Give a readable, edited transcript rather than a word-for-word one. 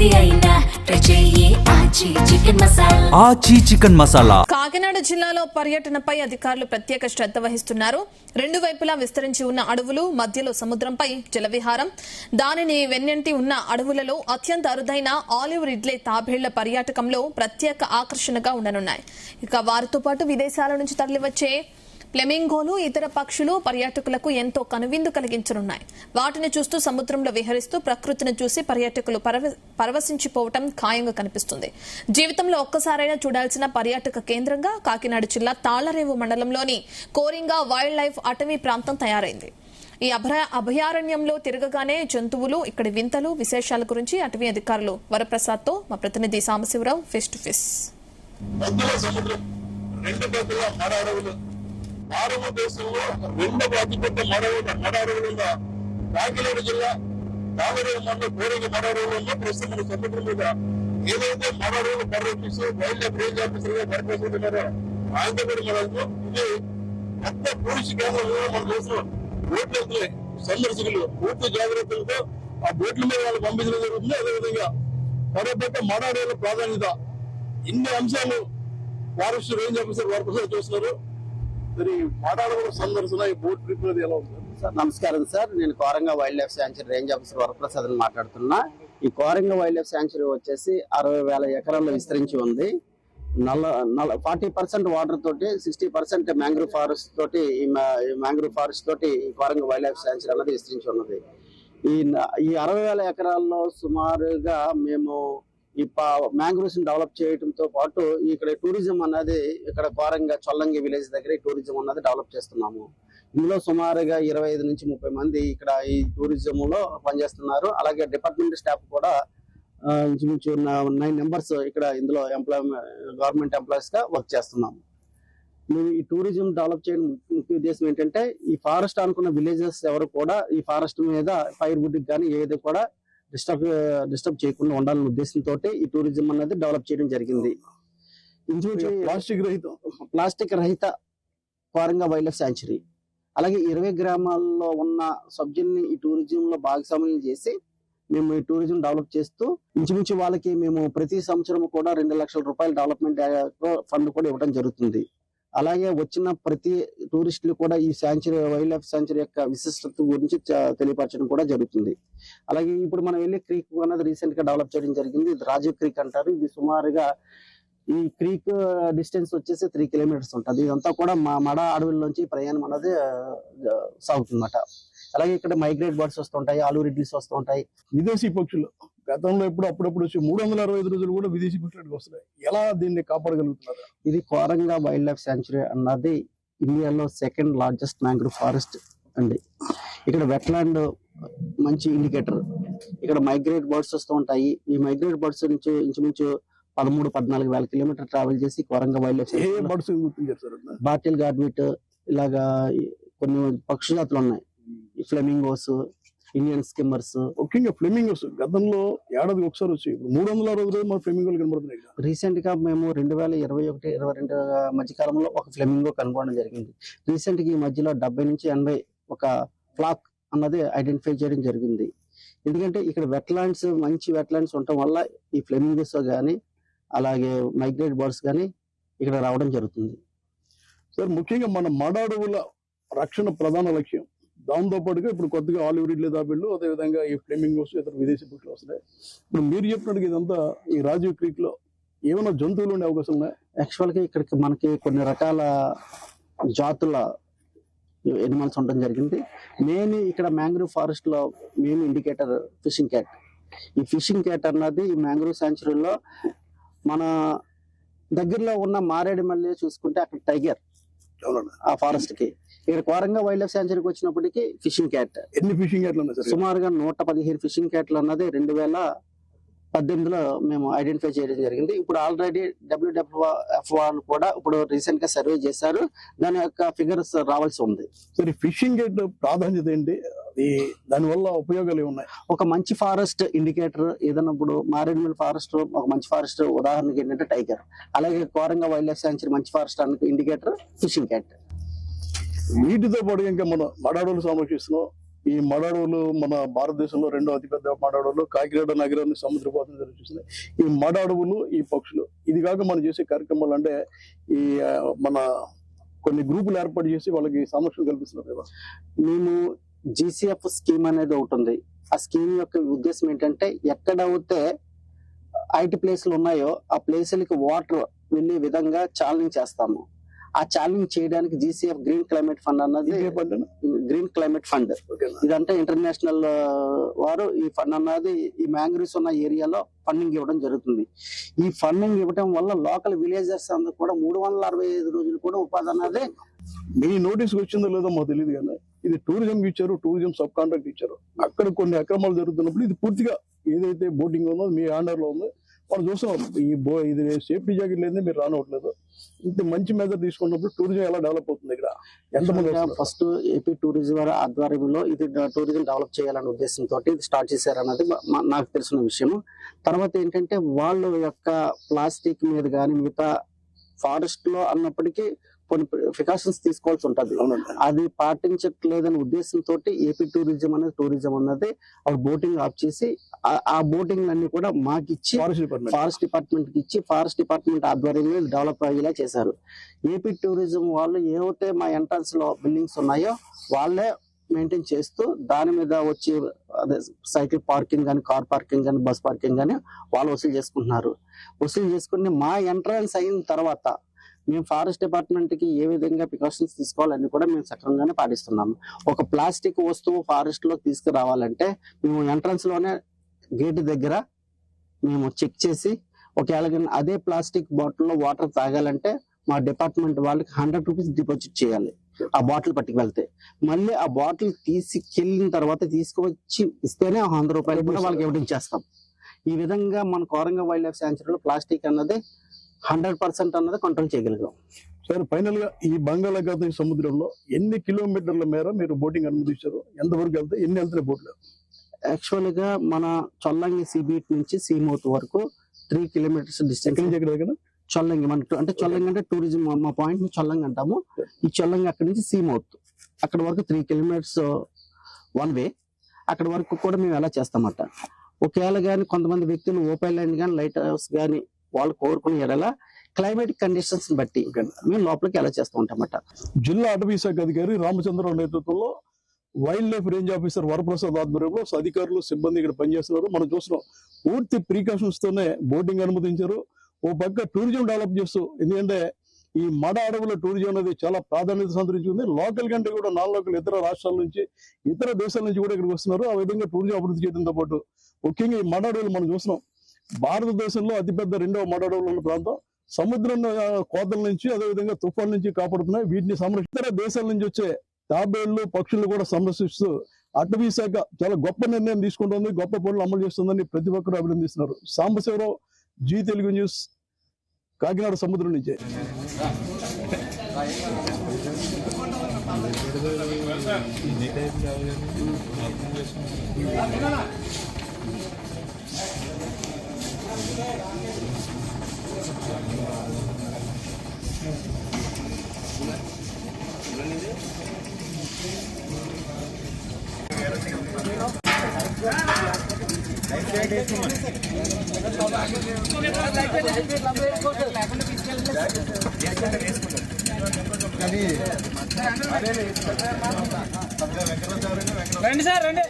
ఏది అయినా ట్రై చెయ్యి ఆచి చికెన్ మసాలా. కాకినాడ జిల్లాలో పర్యటనపై అధికారులు ప్రత్యేక శ్రద్ధ వహిస్తున్నారు. రెండు వైపులా విస్తరించి ఉన్న అడవులు, మధ్యలో సముద్రంపై జలవిహారం, దానిని వెన్నెంటి ఉన్న అడవులలో అత్యంత అరుదైన ఆలివ్ రిడ్లే తాబేళ్ల పర్యాటకంలో ప్రత్యేక ఆకర్షణగా ఉండనున్నాయి. ఇక వారితో పాటు విదేశాల నుంచి తరలివచ్చే ఫ్లెమింగోలు, ఇతర పక్షులు పర్యాటకులకు ఎంతో కనువిందు కలిగించనున్నాయి. వాటిని చూస్తూ సముద్రంలో విహరిస్తూ ప్రకృతిని చూసి పర్యాటకులు పరవశించిపోవటం ఖాయంగా కనిపిస్తుంది. జీవితంలో ఒక్కసారైనా చూడాల్సిన పర్యాటక కేంద్రంగా కాకినాడ జిల్లా తాళ్లరేవు మండలంలోని కోరింగా వైల్డ్ లైఫ్ అటవీ ప్రాంతం తయారైంది. ఈ అభయారణ్యంలో తిరగగానే జంతువులు, ఇక్కడి వింతలు, విశేషాల గురించి అటవీ అధికారులు వరప్రసాద్ తో మా ప్రతినిధి సాంబశివరావు ఫేస్ టు ఫేస్. భారతదేశంలో రెండవ అతిపెద్ద మడవలున్న కాకినాడ జిల్లా తాళరేవు మండలం కోరిక మడవలో ప్రస్తుతం సముద్రం మీద ఏదైతే మడవలు పర్యటిస్తూ వైల్డ్ లైఫ్ రేంజ్ ఆఫీసర్ గా పనిచేస్తున్నారో ఆయనతో కూడా మనకు ఇది పెద్ద టూరిస్ట్ కేంద్రంలో మన దేశం బోట్ల సందర్శకులు పూర్తి జాగ్రత్తలతో ఆ బోట్ల మీద వాళ్ళు పంపించడం జరుగుతుంది. అదేవిధంగా పర్యటక మడవల ప్రాధాన్యత ఇన్ని అంశాలు ఫారెస్ట్ రేంజ్ ఆఫీసర్ వరప్రసాద్ చూస్తున్నారు. నమస్కారం సార్, నేను Coringa wildlife sanctuary range officer Varaprasad మాట్లాడుతున్నా. ఈ కోరంగా వైల్డ్ లైఫ్ శాంచురీ వచ్చేసి 60,000 ఎకరాల్లో విస్తరించి ఉంది. 40% వాటర్ తోటి 60% మ్యాంగ్రూవ్ ఫారెస్ట్ తోటి మ్యాంగ్రూవ్ ఫారెస్ట్ తోటి ఈ కోరంగా వైల్డ్ లైఫ్ శాంచురీ అనేది విస్తరించి ఉన్నది. ఈ 60,000 ఎకరాల్లో సుమారుగా మేము ఈ మ్యాంగ్రూవ్స్ ని డెవలప్ చేయడంతో పాటు ఇక్కడ టూరిజం అన్నది ఇక్కడ కోరంగా చొల్లంగి విలేజ్ దగ్గర టూరిజం అన్నది డెవలప్ చేస్తున్నాము. ఇందులో సుమారుగా 25 నుంచి 30 మంది ఇక్కడ ఈ టూరిజం లో పనిచేస్తున్నారు. అలాగే డిపార్ట్మెంట్ స్టాఫ్ కూడా ఇంచుమించు 9 మెంబర్స్ ఇక్కడ ఇందులో గవర్నమెంట్ ఎంప్లాయీస్ గా వర్క్ చేస్తున్నాము. మేము ఈ టూరిజం డెవలప్ చేయడం ముఖ్య ఉద్దేశం ఏంటంటే ఈ ఫారెస్ట్ అనుకున్న విలేజెస్ ఎవరు కూడా ఈ ఫారెస్ట్ మీద ఫైర్ వుడ్ కానీ ఏది కూడా డిస్టర్బ్ చేయకుండా ఉండాలనే ఉద్దేశంతో ఈ టూరిజం అనేది డెవలప్ చేయడం జరిగింది. ప్లాస్టిక్ రహిత కోరంగా వైల్డ్ లైఫ్ శాంచురీ, అలాగే 20 గ్రామాల్లో ఉన్న సబ్జెక్ట్ని ఈ టూరిజం లో భాగస్వామ్యం చేసి మేము ఈ టూరిజం డెవలప్ చేస్తూ ఇంచుమించు వాళ్ళకి మేము ప్రతి సంవత్సరం కూడా 2 లక్షల రూపాయల డెవలప్మెంట్ ఫండ్ కూడా ఇవ్వడం జరుగుతుంది. అలాగే వచ్చిన ప్రతి టూరిస్టులు కూడా ఈ శాంచురీ వైల్డ్ లైఫ్ శాంచురీ యొక్క విశిష్టత గురించి తెలియపరచడం కూడా జరుగుతుంది. అలాగే ఇప్పుడు మనం వెళ్ళే క్రీక్ అనేది రీసెంట్ గా డెవలప్ చేయడం జరిగింది. ఇది రాజీవ్ క్రీక్ అంటారు. ఇది సుమారుగా ఈ క్రీక్ డిస్టెన్స్ వచ్చేసి 3 కిలోమీటర్స్ ఉంటుంది. ఇదంతా కూడా మా మడ అడవుల్లోంచి ప్రయాణం అనేది సాగుతుందన్నమాట. అలాగే ఇక్కడ మైగ్రేట్ బర్డ్స్ వస్తుంటాయి, ఆలివ్ రిడ్లీస్ వస్తుంటాయి. విదేశీ పక్షులు గతంలో అప్పుడప్పుడు 365 రోజులు కూడా విదేశీ పక్షులకు వస్తున్నాయి. ఎలా దీన్ని కాపాడగలుగుతున్నారు? ఇది కోరంగా వైల్డ్ లైఫ్ శాంచురీ అన్నది ఇండియాలో 2nd లార్జెస్ట్ మ్యాంగ్రూవ్ ఫారెస్ట్ అండి. ఇక్కడ వెట్లాండ్ మంచి ఇండికేటర్. ఇక్కడ మైగ్రేట్ బర్డ్స్ వస్తూ ఉంటాయి. ఈ మైగ్రేట్ బర్డ్స్ నుంచి ఇంచుమించు 13-14 వేల కిలోమీటర్ ట్రావెల్ చేసి కోరంగా వైల్డ్ లైఫ్ బర్డ్స్ బాటిల్ గార్డ్విట్ ఇలాగా కొన్ని పక్షి జాతులు ఉన్నాయి. Flamingos, Indian skimmers. ముఖ్యంగా ఫ్లెమింగోస్ గతంలో ఏడాది ఒకసారి వచ్చి 360 రోజులు మన ఫ్లెమింగోలు కనబడుతున్నాయి. రీసెంట్ గా మేము 2021-22 మధ్య కాలంలో ఒక ఫ్లెమింగో కనుగొనడం జరిగింది. రీసెంట్ గా ఈ మధ్యలో 70 నుంచి 80 ఒక ఫ్లాక్ అన్నది ఐడెంటిఫై చేయడం జరిగింది. ఎందుకంటే ఇక్కడ వెట్లాండ్స్, మంచి వెట్లాండ్స్ ఉండటం వల్ల ఈ ఫ్లెమింగోస్ కానీ అలాగే మైగ్రేట్ బర్డ్స్ కానీ ఇక్కడ రావడం జరుగుతుంది. సార్, ముఖ్యంగా మన మడ అడవుల రక్షణ ప్రధాన లక్ష్యం. దాంతో పాటుగా ఇప్పుడు కొత్తగా ఆలివ్ రిడ్లే తాబేళ్లు, అదేవిధంగా ఈ ఫ్లెమింగోస్, ఇతర విదేశీ పక్షులు వస్తున్నాయి. ఇప్పుడు మీరు చెప్పినట్టుగా ఇదంతా ఈ రాజీవ్ క్రీక్ లో ఏమైనా జంతువులు ఉండే అవకాశం ఉన్నాయి? యాక్చువల్ గా ఇక్కడికి మనకి కొన్ని రకాల జాతుల ఎనిమల్స్ ఉండడం జరిగింది. మెయిన్ ఇక్కడ మ్యాంగ్రూవ్ ఫారెస్ట్ లో మెయిన్ ఇండికేటర్ ఫిషింగ్ క్యాట్. ఈ ఫిషింగ్ క్యాట్ అన్నది ఈ మ్యాంగ్రూవ్ శాంచురీలో మన దగ్గరలో ఉన్న మారేడుమల్లి చూసుకుంటే అక్కడ టైగర్ ఆ ఫారెస్ట్ కి. ఇక్కడ కోరంగా వైల్డ్ లైఫ్ శాంచురీకి వచ్చినప్పటికీ ఫిషింగ్ క్యాట్. ఎన్ని ఫిషింగ్ క్యాట్లు ఉన్నాయి? సుమారుగా 115 ఫిషింగ్ క్యాట్లు అన్నది 2018లో మేము ఐడెంటిఫై చేయడం జరిగింది. ఇప్పుడు ఆల్రెడీ WWF వాళ్ళు కూడా ఇప్పుడు రీసెంట్ గా సర్వే చేశారు. దాని యొక్క ఫిగర్స్ రావాల్సి ఉంది. సరే, ఫిషింగ్ క్యాట్ ప్రాధాన్యత ఏంటి? దాని వల్ల ఉపయోగాలు ఉన్నాయి? ఒక మంచి ఫారెస్ట్ ఇండికేటర్ ఏదైనా ఇప్పుడు మారేడుమల్లి ఫారెస్ట్ ఒక మంచి ఫారెస్ట్ ఉదాహరణకి ఏంటంటే టైగర్. అలాగే కోరంగా వైల్డ్ లైఫ్ శాంచురీ మంచి ఫారెస్ట్ అన్న ఇండికేటర్ ఫిషింగ్ క్యాట్. వీటితో పాటు ఇంకా మనం మడ అడవులు సంరక్షిస్తున్నాం. ఈ మడ అడవులు మన భారతదేశంలో రెండో అతిపెద్ద మడ అడవులు కాకినాడ నగరాన్ని సముద్రపాతం జరుగుతుంది. ఈ మడ అడవులు, ఈ పక్షులు, ఇది కాక మనం చేసే కార్యక్రమాలు అంటే ఈ మన కొన్ని గ్రూపులు ఏర్పాటు చేసి వాళ్ళకి సంరక్షణ కల్పిస్తున్నారు కదా. మేము GCF స్కీమ్ అనేది ఒకటి ఉంది. ఆ స్కీమ్ యొక్క ఉద్దేశం ఏంటంటే ఎక్కడైతే ఐటీ ప్లేస్లు ఉన్నాయో ఆ ప్లేసులకి వాటర్ వెళ్ళే విధంగా ఛాలెంజ్ చేస్తాము. ఆ ఛాలెంజ్ చేయడానికి GCF గ్రీన్ క్లైమేట్ ఫండ్ అన్నది, గ్రీన్ క్లైమేట్ ఫండ్ ఇదంటే ఇంటర్నేషనల్ వారు ఈ ఫండ్ అన్నది ఈ మ్యాంగ్రూవ్స్ ఉన్న ఏరియాలో ఫండింగ్ ఇవ్వడం జరుగుతుంది. ఈ ఫండింగ్ ఇవ్వడం వల్ల లోకల్ విలేజర్స్ అందరూ కూడా 365 రోజులు కూడా ఉపాధి అన్నది. మీ నోటీస్కి వచ్చిందో లేదో మాకు తెలియదు కానీ ఇది టూరిజం ఇచ్చారు, టూరిజం సబ్ కాంట్రాక్ట్ ఇచ్చారు. అక్కడ కొన్ని అక్రమాలు జరుగుతున్నప్పుడు ఇది పూర్తిగా ఏదైతే బోటింగ్ ఉందో మీ ఆండర్ లో ఉందో వాళ్ళు చూస్తున్నాం. ఇది సేఫ్టీ జాకెట్ లేదే మీరు రానవట్లేదు. ఇంత మంచి మెజర్ తీసుకున్నప్పుడు టూరిజం ఎలా డెవలప్ అవుతుంది? ఇక్కడ ఎంతమంది ఫస్ట్ ఏపీ టూరిజం వారి ఆధ్వర్యంలో ఇది టూరిజం డెవలప్ చేయాలనే ఉద్దేశంతో ఇది స్టార్ట్ చేశారన్నది నాకు తెలిసిన విషయం. తర్వాత ఏంటంటే వాళ్ళు యొక్క ప్లాస్టిక్ మీద కానీ మిగతా ఫారెస్ట్ లో అన్నప్పటికీ కొన్ని ప్రికాషన్స్ తీసుకోవాల్సి ఉంటది. అది పాటించట్లేదనే ఉద్దేశంతో ఏపీ టూరిజం అన్నది బోటింగ్ ఆఫ్ చేసి ఆ బోటింగ్ అన్ని కూడా మాకిచ్చి ఫారెస్ట్ డిపార్ట్మెంట్ కి ఇచ్చి ఫారెస్ట్ డిపార్ట్మెంట్ ఆధ్వర్యంలో డెవలప్ అయ్యేలా చేశారు. ఏపీ టూరిజం వాళ్ళు ఏవైతే మా ఎంట్రన్స్ లో బిల్డింగ్స్ ఉన్నాయో వాళ్ళే మెయింటైన్ చేస్తూ దాని మీద వచ్చి అదే సైకిల్ పార్కింగ్ కానీ, కార్ పార్కింగ్ కానీ, బస్ పార్కింగ్ కానీ వాళ్ళు వసూలు చేసుకుంటున్నారు. వసూలు చేసుకుని మా ఎంట్రన్స్ అయిన తర్వాత మేము ఫారెస్ట్ డిపార్ట్మెంట్ కి ఏ విధంగా ప్రికాషన్స్ తీసుకోవాలని కూడా మేము సక్రమంగానే పాటిస్తున్నాము. ఒక ప్లాస్టిక్ వస్తువు ఫారెస్ట్ లో తీసుకురావాలంటే మేము ఎంట్రన్స్ లోనే గేట్ దగ్గర మేము చెక్ చేసి, ఒకవేళ అదే ప్లాస్టిక్ బాటిల్లో వాటర్ తాగాలంటే మా డిపార్ట్మెంట్ వాళ్ళకి 100 రూపీస్ డిపాజిట్ చేయాలి. ఆ బాటిల్ పట్టుకు వెళ్తే మళ్ళీ ఆ బాటిల్ తీసుకెళ్ళిన తర్వాత తీసుకువచ్చి ఇస్తేనే 100 రూపాయలు కూడా వాళ్ళకి ఇవ్వడం చేస్తాం. ఈ విధంగా మన కోరంగ వైల్డ్ లైఫ్ శాంక్చురీలో ప్లాస్టిక్ అన్నది 100% అన్నది కంట్రోల్ చేయగలిగాం. సార్, ఫైనల్ గా ఈ బంగాళాఖాతం సముద్రంలో ఎన్ని కిలోమీటర్ల మేర మీరు బోటింగ్ అనుమతించారు? ఎంతవరకు వెళ్తే ఎన్ని వెళ్తున్నాయి బోట్లు? యాక్చువల్ గా మన చొల్లంగి సీ బీచ్ నుంచి సీమౌత్ వరకు 3 కిలోమీటర్స్ డిస్టెన్స్. చొల్లంగి అంటే చొల్లంగి అంటే టూరిజం మా పాయింట్ చొల్లంగి అంటాము. ఈ చొల్లంగి అక్కడి నుంచి సీమౌత్ అక్కడ వరకు 3 కిలోమీటర్స్ వన్ వే. అక్కడ వరకు కూడా మేము ఎలా చేస్తామట. ఒకవేళ కానీ కొంతమంది వ్యక్తులు ఓపెన్ ల్యాండ్ కానీ, లైట్ హౌస్ కానీ వాళ్ళు కోరుకునే ఎడల క్లైమేటిక్ కండిషన్స్ బట్టి మేము లోపలికి ఎలా చేస్తూ ఉంటామట. జిల్లా అటవీ శాఖ అధికారి రామచంద్రరావు నేతృత్వంలో wild life range officer Varaprasad ఆధ్వర్యంలో అధికారులు, సిబ్బంది ఇక్కడ పనిచేస్తున్నారు. మనం చూస్తున్నాం పూర్తి ప్రికాషన్స్ తోనే బోటింగ్ అనుమతించారు. ఓ పక్క టూరిజం డెవలప్ చేస్తూ, ఎందుకంటే ఈ మడ అడవుల టూరిజం అనేది చాలా ప్రాధాన్యత సంతరించుకుంది. లోకల్ కంటే కూడా నాన్ లోకల్ ఇతర రాష్ట్రాల నుంచి, ఇతర దేశాల నుంచి కూడా ఇక్కడికి వస్తున్నారు. ఆ విధంగా టూరిజం అభివృద్ధి చేయడంతో పాటు ముఖ్యంగా ఈ మడ అడవులు మనం చూస్తున్నాం భారతదేశంలో అతిపెద్ద 2వ మడ అడవులు ఉన్న ప్రాంతం. సముద్రం కోతల నుంచి, అదేవిధంగా తుఫాన్ నుంచి కాపాడుతున్నాయి. వీటిని ఇతర దేశాల నుంచి వచ్చే తాబేళ్లు, పక్షులు కూడా సంరక్షిస్తూ అటవీ శాఖ చాలా గొప్ప నిర్ణయం తీసుకుంటుంది, గొప్ప పనులు అమలు చేస్తుందని ప్రతి ఒక్కరు అభినందిస్తున్నారు. సాంబశివరావు, జీ తెలుగు న్యూస్, కాకినాడ సముద్రం నుంచే. రండి సార్, రండి.